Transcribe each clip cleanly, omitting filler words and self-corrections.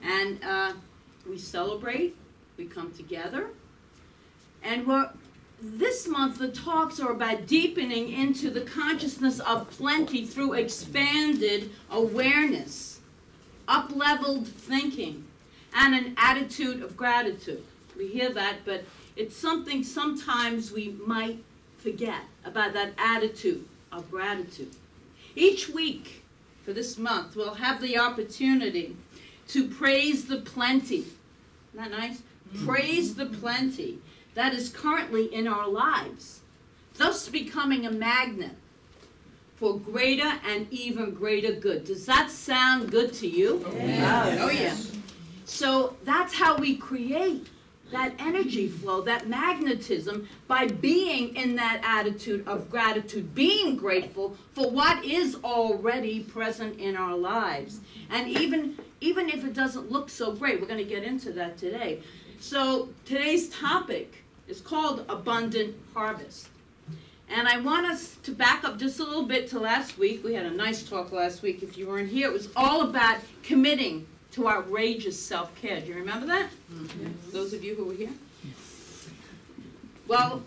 And we celebrate, we come together, and this month the talks are about deepening into the consciousness of plenty through expanded awareness, up-leveled thinking, and an attitude of gratitude. We hear that, but it's something sometimes we might forget about that attitude of gratitude. Each week for this month, we'll have the opportunity to praise the plenty. Isn't that nice? Praise the plenty that is currently in our lives, thus becoming a magnet for greater and even greater good. Does that sound good to you? Yeah. Oh, yeah. So that's how we create that energy flow, that magnetism, by being in that attitude of gratitude, being grateful for what is already present in our lives. And even if it doesn't look so great, we're going to get into that today. So today's topic is called Abundant Harvest. And I want us to back up just a little bit to last week. We had a nice talk last week. If you weren't here, it was all about committing to outrageous self-care. Do you remember that? Mm-hmm. Those of you who were here? Well,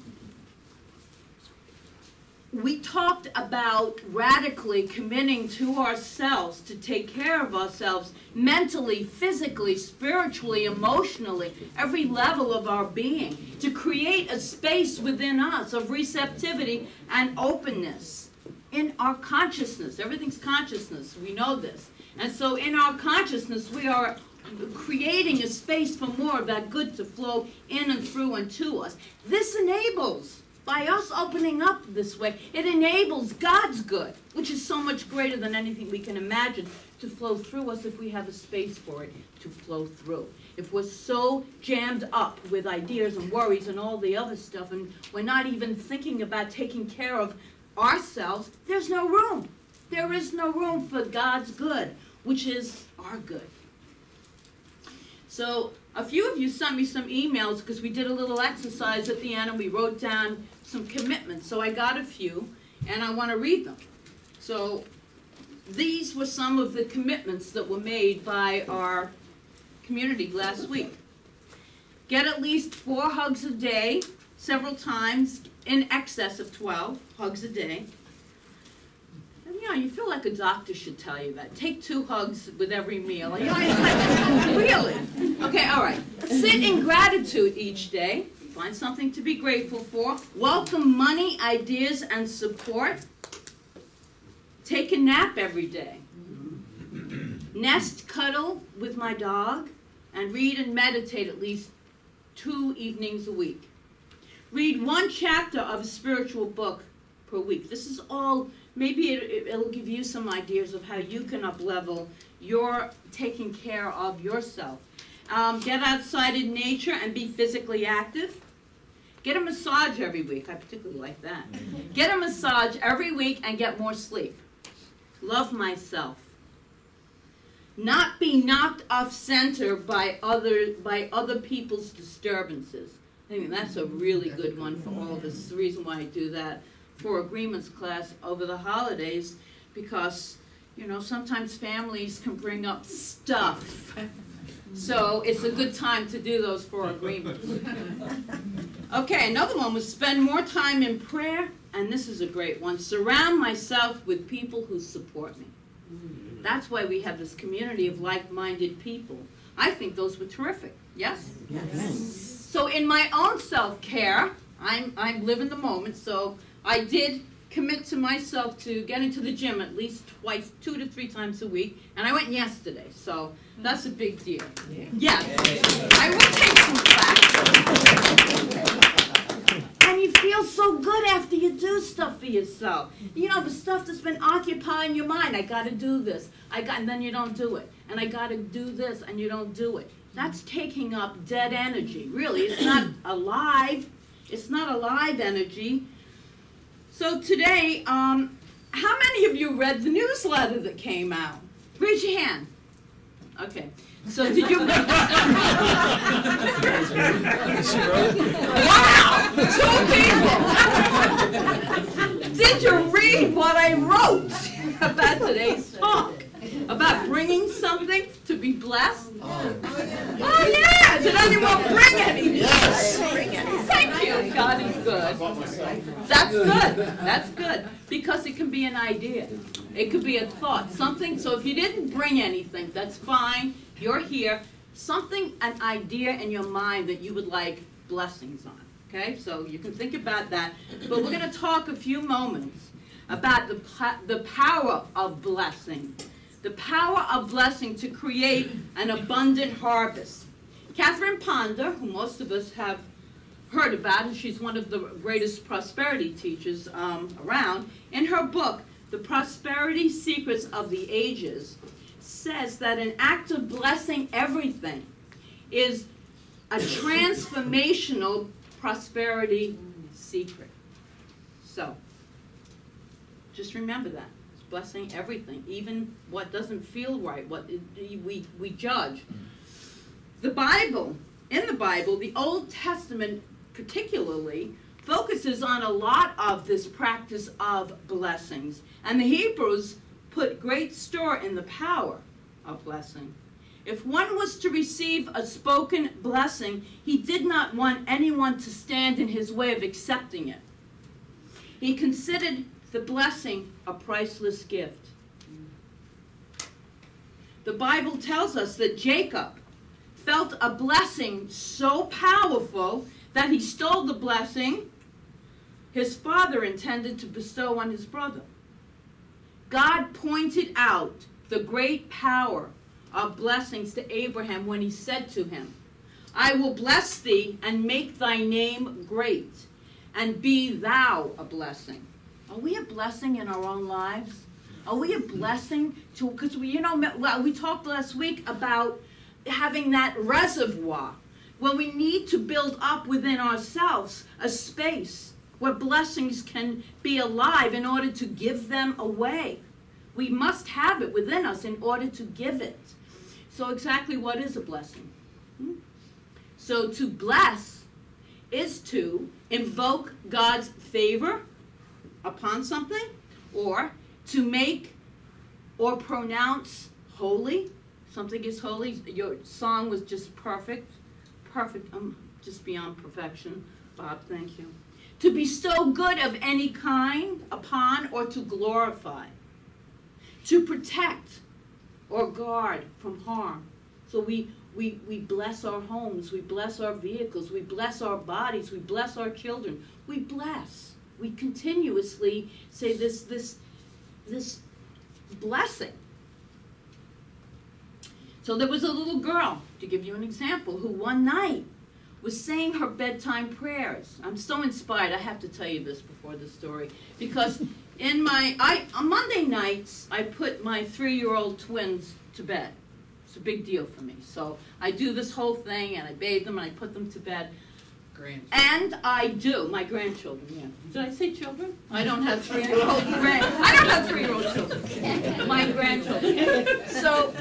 we talked about radically committing to ourselves to take care of ourselves mentally, physically, spiritually, emotionally, every level of our being, to create a space within us of receptivity and openness in our consciousness. Everything's consciousness. We know this. And so in our consciousness, we are creating a space for more of that good to flow in and through and to us. This enables, by us opening up this way, it enables God's good, which is so much greater than anything we can imagine, to flow through us if we have a space for it to flow through. If we're so jammed up with ideas and worries and all the other stuff, and we're not even thinking about taking care of ourselves, there's no room. There is no room for God's good, which is our good. So a few of you sent me some emails because we did a little exercise at the end and we wrote down some commitments. So I got a few and I want to read them. So these were some of the commitments that were made by our community last week. Get at least 4 hugs a day, several times, in excess of 12 hugs a day. You know, you feel like a doctor should tell you that. Take 2 hugs with every meal. You know, it's like, really? Okay, all right. Sit in gratitude each day. Find something to be grateful for. Welcome money, ideas, and support. Take a nap every day. Nest cuddle with my dog. And read and meditate at least 2 evenings a week. Read 1 chapter of a spiritual book per week. This is all... Maybe it'll give you some ideas of how you can up-level your taking care of yourself. Get outside in nature and be physically active. Get a massage every week. I particularly like that. Get a massage every week and get more sleep. Love myself. Not be knocked off center by other people's disturbances. I mean, that's a really good one for all of us. It's the reason why I do that for agreements class over the holidays, because, you know, sometimes families can bring up stuff. So it's a good time to do those for agreements. Okay, another one was spend more time in prayer, and this is a great one. Surround myself with people who support me. That's why we have this community of like-minded people. I think those were terrific. Yes? Yes. So in my own self-care, I'm living the moment, so I did commit to myself to getting to the gym at least 2 to 3 times a week, and I went yesterday, so that's a big deal. Yeah. I will take some class. And you feel so good after you do stuff for yourself. You know, the stuff that's been occupying your mind. I got to do this. And then you don't do it. And I got to do this, and you don't do it. That's taking up dead energy. Really, it's not alive. It's not alive energy. So today, how many of you read the newsletter that came out? Raise your hand. Okay. So did you? Wow! 2 people. Did you read what I wrote about today's talk? about bringing something to be blessed? Oh, yeah! Did anyone bring anything? Yes. Thank you. God is good. That's good. That's good. Because it can be an idea. It could be a thought. Something. So if you didn't bring anything, that's fine. You're here. Something, an idea in your mind that you would like blessings on. Okay? So you can think about that. But we're going to talk a few moments about the power of blessing. The power of blessing to create an abundant harvest. Catherine Ponder, who most of us have heard about, and she's one of the greatest prosperity teachers around, in her book, The Prosperity Secrets of the Ages, says that an act of blessing everything is a transformational prosperity secret. So, just remember that. It's blessing everything, even what doesn't feel right, what we judge. The Bible, in the Bible, the Old Testament particularly, focuses on a lot of this practice of blessings. And the Hebrews put great store in the power of blessing. If one was to receive a spoken blessing, he did not want anyone to stand in his way of accepting it. He considered the blessing a priceless gift. The Bible tells us that Jacob felt a blessing so powerful that he stole the blessing his father intended to bestow on his brother. God pointed out the great power of blessings to Abraham when he said to him, I will bless thee and make thy name great, and be thou a blessing. Are we a blessing in our own lives? Are we a blessing to, because we talked last week about having that reservoir where we need to build up within ourselves a space where blessings can be alive in order to give them away. We must have it within us in order to give it. So exactly what is a blessing? So to bless is to invoke God's favor upon something, or to make or pronounce holy. Something is holy. Your song was just perfect. Perfect. Just beyond perfection. Bob, thank you. To bestow good of any kind upon, or to glorify. To protect or guard from harm. So we bless our homes, we bless our vehicles, we bless our bodies, we bless our children. We bless. We continuously say this blessing. So there was a little girl, to give you an example, who one night was saying her bedtime prayers. I'm so inspired. I have to tell you this before the story, because on Monday nights, I put my 3-year-old twins to bed. It's a big deal for me. So I do this whole thing, and I bathe them, and I put them to bed. And I do. My grandchildren, yeah. Did I say children? I don't have 3-year-old I don't have 3-year-old children. My grandchildren. So,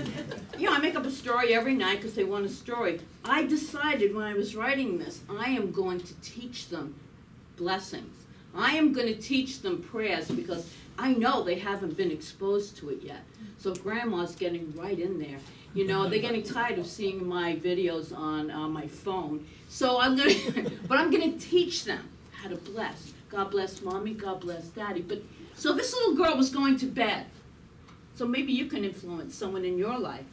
I make up a story every night because they want a story. I decided when I was writing this, I am going to teach them blessings. I am going to teach them prayers because I know they haven't been exposed to it yet. So Grandma's getting right in there. They're getting tired of seeing my videos on my phone. So I'm going to teach them how to bless. God bless Mommy, God bless Daddy. So this little girl was going to bed. So maybe you can influence someone in your life.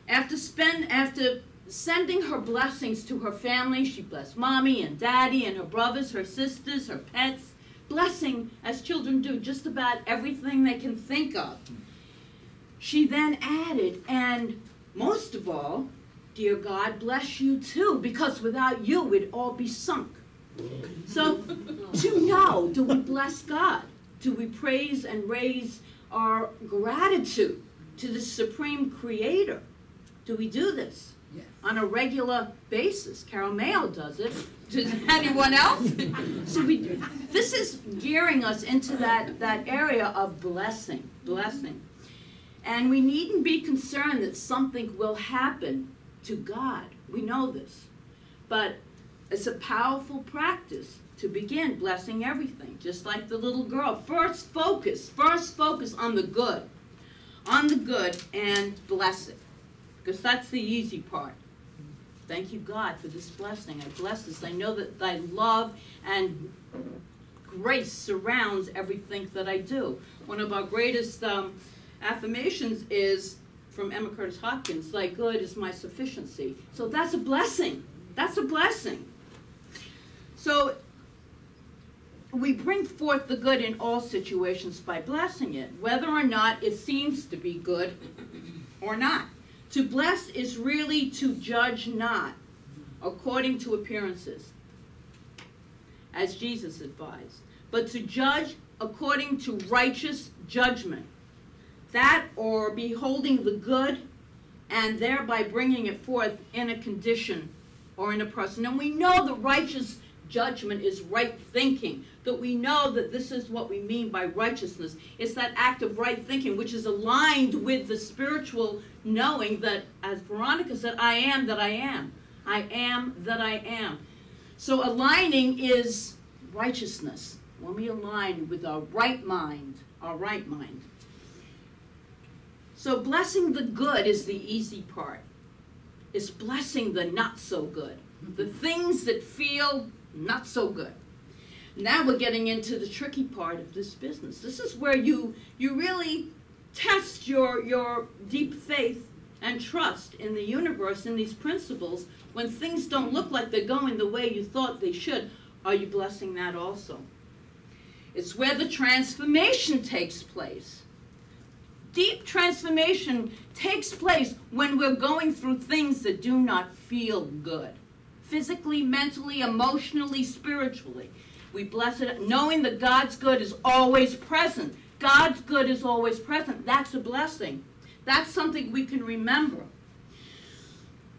After sending her blessings to her family, she blessed Mommy and Daddy and her brothers, her sisters, her pets, blessing, as children do, just about everything they can think of. She then added, and most of all, dear God, bless you too, because without you, we'd all be sunk. So, do we bless God? Do we praise and raise our gratitude to the Supreme Creator? Do we do this on a regular basis? Carol Mayo does it. Does anyone else? So this is gearing us into that area of blessing. And we needn't be concerned that something will happen to God. We know this. But it's a powerful practice to begin blessing everything, just like the little girl. First focus on the good. on the good and bless it, because that's the easy part. Thank you, God, for this blessing. I bless this. I know that thy love and grace surrounds everything that I do. One of our greatest affirmations is from Emma Curtis Hopkins, thy good is my sufficiency. So that's a blessing. That's a blessing. So we bring forth the good in all situations by blessing it, whether or not it seems to be good or not. To bless is really to judge not according to appearances, as Jesus advised, but to judge according to righteous judgment. That, or beholding the good and thereby bringing it forth in a condition or in a person. And we know the righteous judgment is right thinking, that we know that this is what we mean by righteousness. It's that act of right thinking which is aligned with the spiritual knowing that, as Veronica said, I am that I am. I am that I am. So aligning is righteousness. When we align with our right mind, our right mind. So blessing the good is the easy part. It's blessing the not so good. The things that feel not so good. Now we're getting into the tricky part of this business. This is where you really test your deep faith and trust in the universe, in these principles. When things don't look like they're going the way you thought they should, are you blessing that also? It's where the transformation takes place. Deep transformation takes place when we're going through things that do not feel good. Physically, mentally, emotionally, spiritually. We bless it, knowing that God's good is always present. God's good is always present. That's a blessing. That's something we can remember.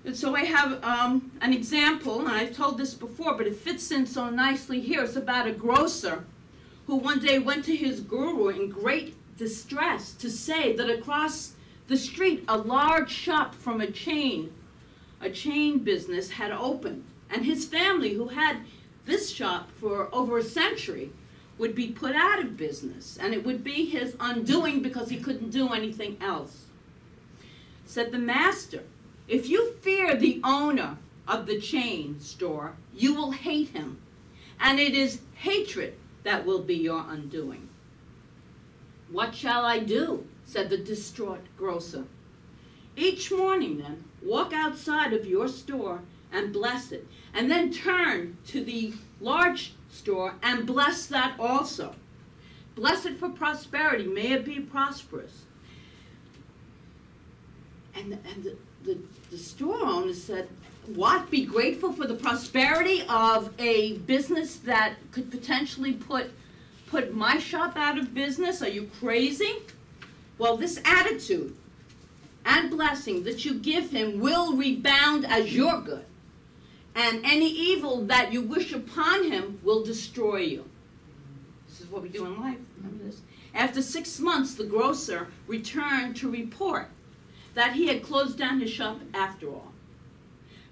And so I have an example, and I've told this before, but it fits in so nicely here. It's about a grocer who one day went to his guru in great distress to say that across the street a large shop from a chain business had opened, and his family, who had this shop for over a century, would be put out of business, and it would be his undoing because he couldn't do anything else. Said the master, if you fear the owner of the chain store, you will hate him, and it is hatred that will be your undoing. What shall I do? Said the distraught grocer. Each morning then, walk outside of your store and bless it, and then turn to the large store and bless that also. Bless it for prosperity. May it be prosperous. And the store owner said, what? Be grateful for the prosperity of a business that could potentially put my shop out of business? Are you crazy? Well, this attitude and blessing that you give him will rebound as your good. And any evil that you wish upon him will destroy you. This is what we do in life. Remember this? After 6 months, the grocer returned to report that he had closed down his shop after all,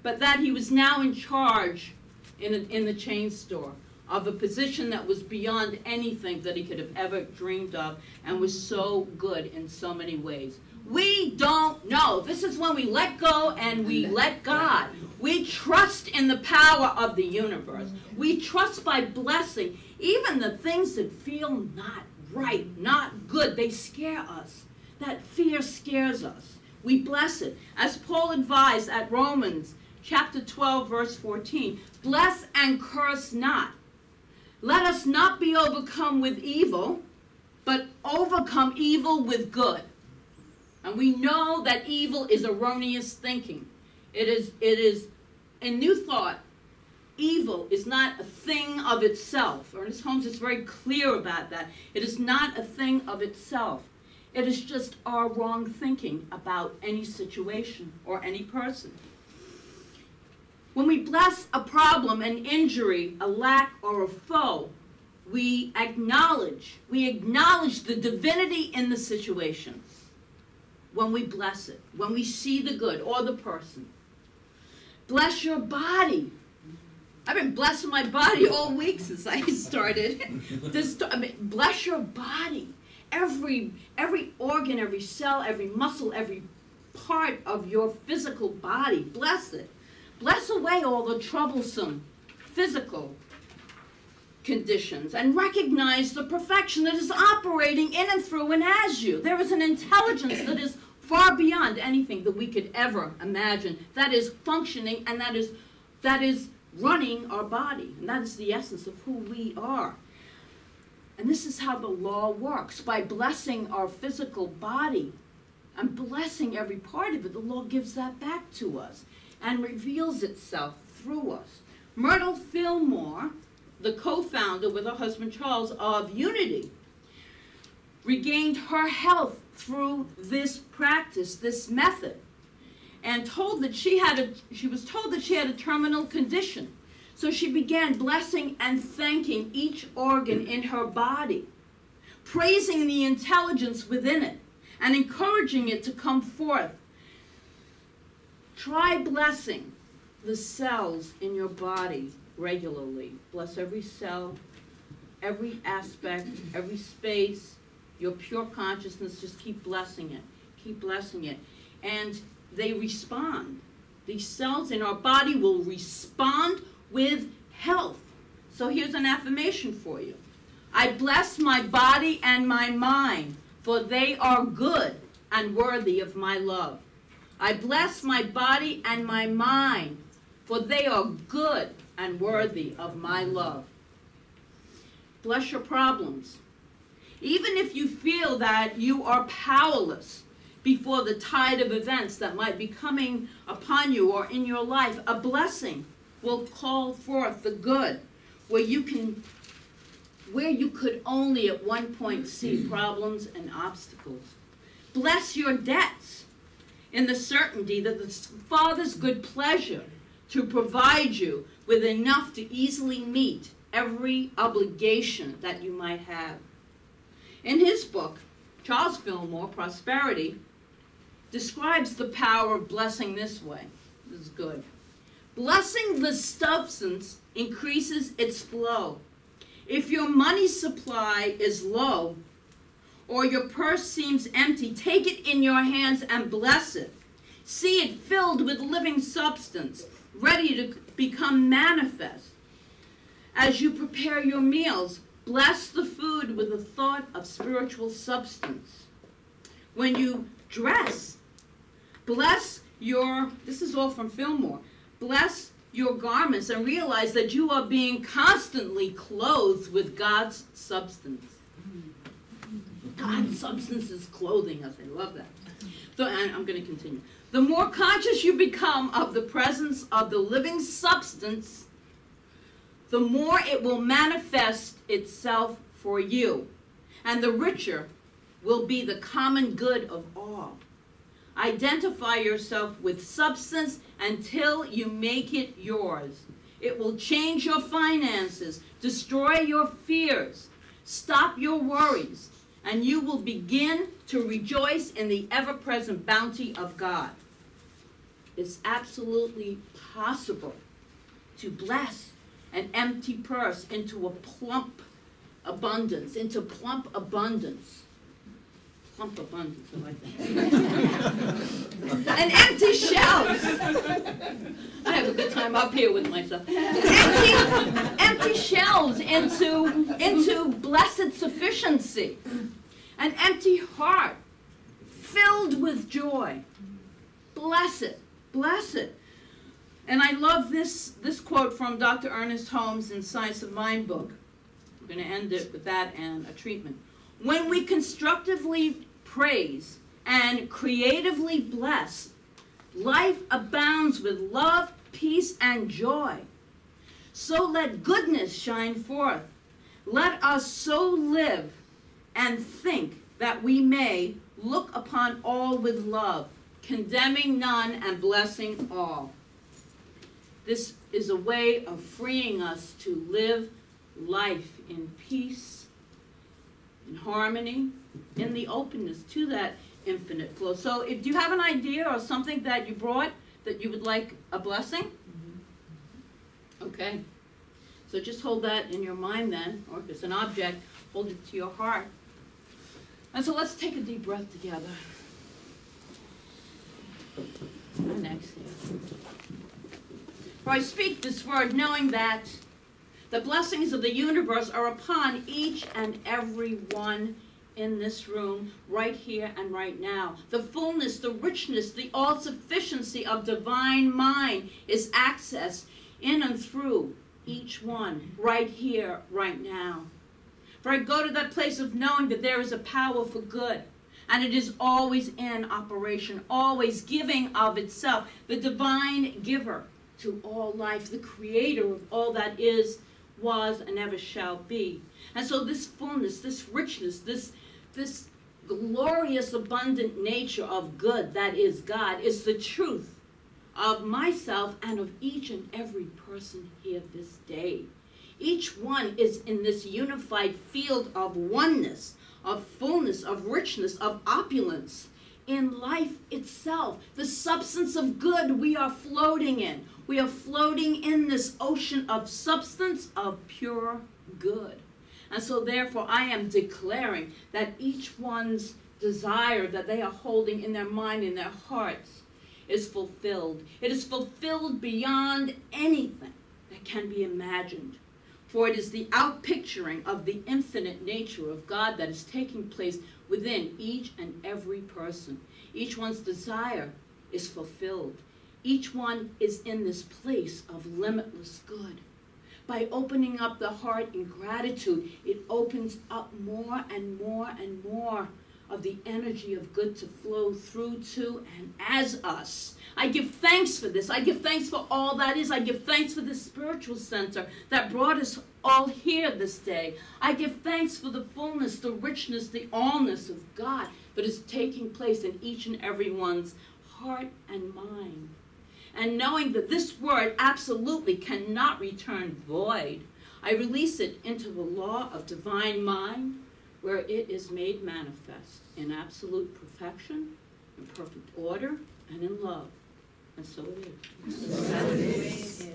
but that he was now in charge in the chain store of a position that was beyond anything that he could have ever dreamed of, and was so good in so many ways. We don't know. This is when we let go and we let God. We trust in the power of the universe. We trust by blessing even the things that feel not right, not good. They scare us. That fear scares us. We bless it. As Paul advised at Romans chapter 12, verse 14, bless and curse not. Let us not be overcome with evil, but overcome evil with good. And we know that evil is erroneous thinking. It is a new thought. Evil is not a thing of itself. Ernest Holmes is very clear about that. It is not a thing of itself. It is just our wrong thinking about any situation or any person. When we bless a problem, an injury, a lack, or a foe, we acknowledge the divinity in the situation. When we bless it, when we see the good or the person. Bless your body. I've been blessing my body all week since I started. Bless your body. every organ, every cell, every muscle, every part of your physical body. Bless it. Bless away all the troublesome physical conditions and recognize the perfection that is operating in and through and as you. There is an intelligence that is far beyond anything that we could ever imagine, that is functioning and that is running our body. And that is the essence of who we are. And this is how the law works. By blessing our physical body and blessing every part of it, the law gives that back to us and reveals itself through us. Myrtle Fillmore, the co-founder with her husband Charles of Unity, regained her health through this practice, this method, and she was told that she had a terminal condition. So she began blessing and thanking each organ in her body, praising the intelligence within it, and encouraging it to come forth. Try blessing the cells in your body regularly. Bless every cell, every aspect, every space, your pure consciousness. Just keep blessing it. Keep blessing it. And they respond. These cells in our body will respond with health. So here's an affirmation for you. I bless my body and my mind, for they are good and worthy of my love. I bless my body and my mind, for they are good and worthy of my love. Bless your problems. Even if you feel that you are powerless before the tide of events that might be coming upon you or in your life, a blessing will call forth the good where you could only at one point see problems and obstacles. Bless your debts in the certainty that the Father's good pleasure to provide you with enough to easily meet every obligation that you might have. In his book, Charles Fillmore, Prosperity, describes the power of blessing this way. This is good. Blessing the substance increases its flow. If your money supply is low or your purse seems empty, take it in your hands and bless it. See it filled with living substance, ready to become manifest. As you prepare your meals, bless the food with a thought of spiritual substance. When you dress, bless this is all from Fillmore, bless your garments and realize that you are being constantly clothed with God's substance. God's substance is clothing us. I love that. So, and I'm going to continue. The more conscious you become of the presence of the living substance, the more it will manifest itself for you, and the richer will be the common good of all. Identify yourself with substance until you make it yours. It will change your finances, destroy your fears, stop your worries, and you will begin to rejoice in the ever-present bounty of God. It's absolutely possible to bless an empty purse into a plump abundance, Plump abundance, I like that. And empty shelves. I have a good time up here with myself. Empty shelves into blessed sufficiency. An empty heart filled with joy. Bless it. Bless it. And I love this quote from Dr. Ernest Holmes in Science of Mind book. I'm going to end it with that and a treatment. When we constructively praise and creatively bless, life abounds with love, peace, and joy. So let goodness shine forth. Let us so live and think that we may look upon all with love, condemning none and blessing all. This is a way of freeing us to live life in peace, in harmony, in the openness to that infinite flow. So if you have an idea or something that you brought that you would like a blessing, okay. So just hold that in your mind then, or if it's an object, hold it to your heart. And so let's take a deep breath together. And exhale. For I speak this word knowing that the blessings of the universe are upon each and every one in this room, right here and right now. The fullness, the richness, the all-sufficiency of divine mind is accessed in and through each one, right here, right now. For I go to that place of knowing that there is a power for good, and it is always in operation, always giving of itself, the divine giver to all life, the creator of all that is, was, and ever shall be. And so this fullness, this richness, this glorious, abundant nature of good that is God is the truth of myself and of each and every person here this day. Each one is in this unified field of oneness, of fullness, of richness, of opulence in life itself. The substance of good we are floating in. We are floating in this ocean of substance of pure good. And so therefore I am declaring that each one's desire that they are holding in their mind, in their hearts, is fulfilled. It is fulfilled beyond anything that can be imagined. For it is the outpicturing of the infinite nature of God that is taking place within each and every person. Each one's desire is fulfilled. Each one is in this place of limitless good. By opening up the heart in gratitude, it opens up more and more and more of the energy of good to flow through to and as us. I give thanks for this. I give thanks for all that is. I give thanks for this spiritual center that brought us all here this day. I give thanks for the fullness, the richness, the allness of God that is taking place in each and every one's heart and mind. And knowing that this word absolutely cannot return void, I release it into the law of divine mind, where it is made manifest in absolute perfection, in perfect order, and in love. And so it is.